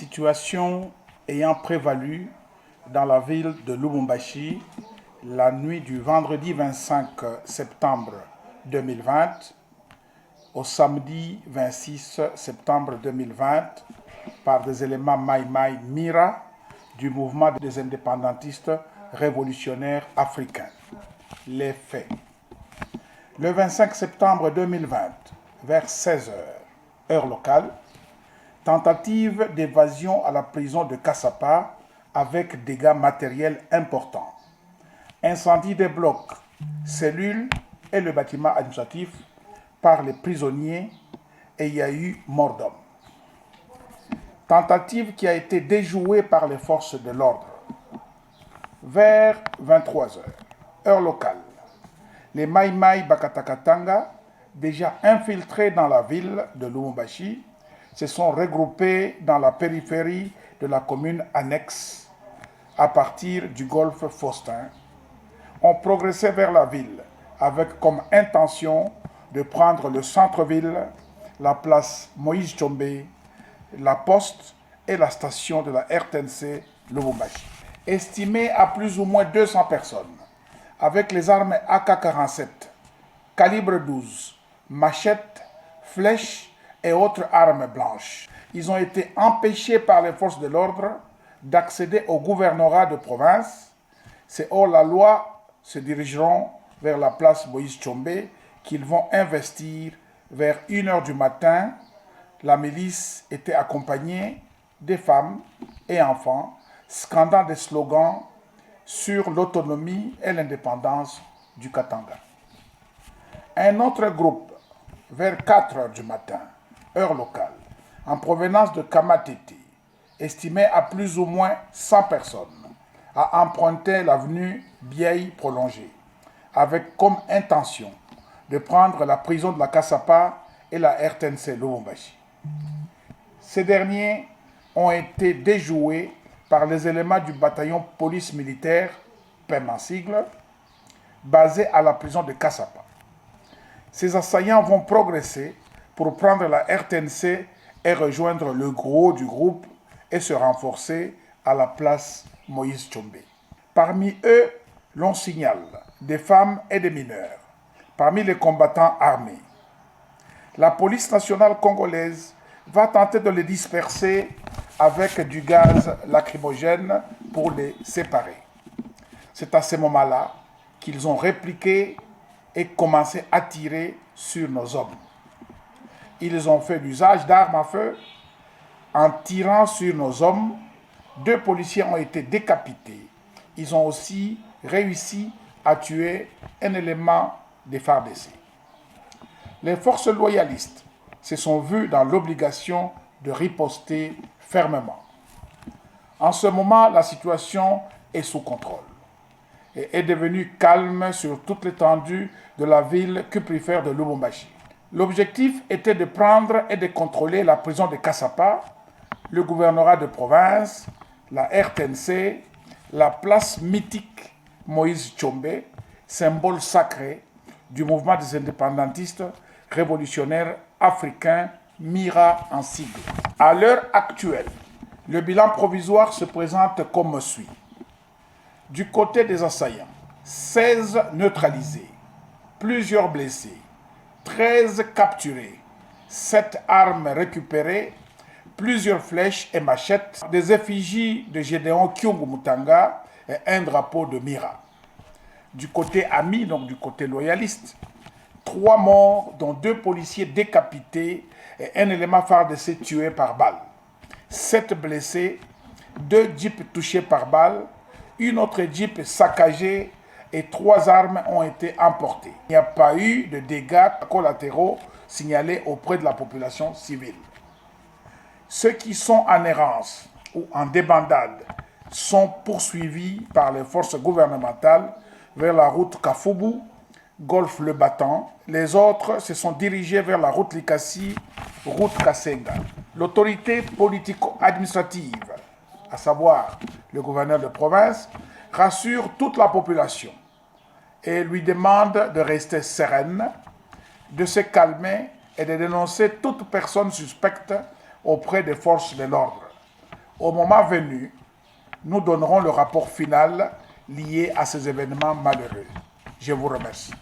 Situation ayant prévalu dans la ville de Lubumbashi la nuit du vendredi 25 septembre 2020 au samedi 26 septembre 2020 par des éléments Maï Mira du mouvement des indépendantistes révolutionnaires africains. Les faits. Le 25 septembre 2020, vers 16 h, heure locale, tentative d'évasion à la prison de Cassapa avec dégâts matériels importants. Incendie des blocs, cellules et le bâtiment administratif par les prisonniers et il y a eu mort d'homme. Tentative qui a été déjouée par les forces de l'ordre. Vers 23 h, heure locale, les Maï Bakatakatanga, déjà infiltrés dans la ville de Lubumbashi, se sont regroupés dans la périphérie de la commune annexe à partir du golfe Faustin, ont progressé vers la ville avec comme intention de prendre le centre-ville, la place Moïse Tshombe, la poste et la station de la RTNC Lubumbashi. Estimé à plus ou moins 200 personnes, avec les armes AK-47, calibre 12, machettes, flèches et autres armes blanches. Ils ont été empêchés par les forces de l'ordre d'accéder au gouvernorat de province. C'est hors la loi se dirigeront vers la place Moïse Tshombe qu'ils vont investir vers 1 h du matin. La milice était accompagnée des femmes et enfants scandant des slogans sur l'autonomie et l'indépendance du Katanga. Un autre groupe, vers 4 h du matin, heure locale, en provenance de Kamatete, estimé à plus ou moins 100 personnes, a emprunté l'avenue Biaï prolongée, avec comme intention de prendre la prison de la Cassapa et la RTNC Lubumbashi. Ces derniers ont été déjoués par les éléments du bataillon police militaire, PEM en sigle, basé à la prison de Cassapa. Ces assaillants vont progresser pour prendre la RTNC et rejoindre le gros du groupe et se renforcer à la place Moïse Tshombe. Parmi eux, l'on signale des femmes et des mineurs, parmi les combattants armés. La police nationale congolaise va tenter de les disperser avec du gaz lacrymogène pour les séparer. C'est à ce moment-là qu'ils ont répliqué et commencé à tirer sur nos hommes. Ils ont fait l'usage d'armes à feu. En tirant sur nos hommes, 2 policiers ont été décapités. Ils ont aussi réussi à tuer un élément des FARDC. Les forces loyalistes se sont vues dans l'obligation de riposter fermement. En ce moment, la situation est sous contrôle et est devenue calme sur toute l'étendue de la ville cuprifère de Lubumbashi. L'objectif était de prendre et de contrôler la prison de Cassapa, le gouvernorat de province, la RTNC, la place mythique Moïse Tshombe, symbole sacré du mouvement des indépendantistes révolutionnaires africains, MIRA en sigle. À l'heure actuelle, le bilan provisoire se présente comme suit. Du côté des assaillants, 16 neutralisés, plusieurs blessés, 13 capturés, 7 armes récupérées, plusieurs flèches et machettes, des effigies de Gédéon Kyungu Mutanga et un drapeau de Mira. Du côté ami, donc du côté loyaliste, 3 morts, dont 2 policiers décapités et un élément FARDC tué par balle. 7 blessés, 2 jeeps touchés par balle, une autre jeep saccagée et 3 armes ont été emportées. Il n'y a pas eu de dégâts collatéraux signalés auprès de la population civile. Ceux qui sont en errance ou en débandade sont poursuivis par les forces gouvernementales vers la route Kafoubou, Golfe Le Battant. Les autres se sont dirigés vers la route Likasi, route Kasenga. L'autorité politico-administrative, à savoir le gouverneur de province, rassure toute la population et lui demande de rester sereine, de se calmer et de dénoncer toute personne suspecte auprès des forces de l'ordre. Au moment venu, nous donnerons le rapport final lié à ces événements malheureux. Je vous remercie.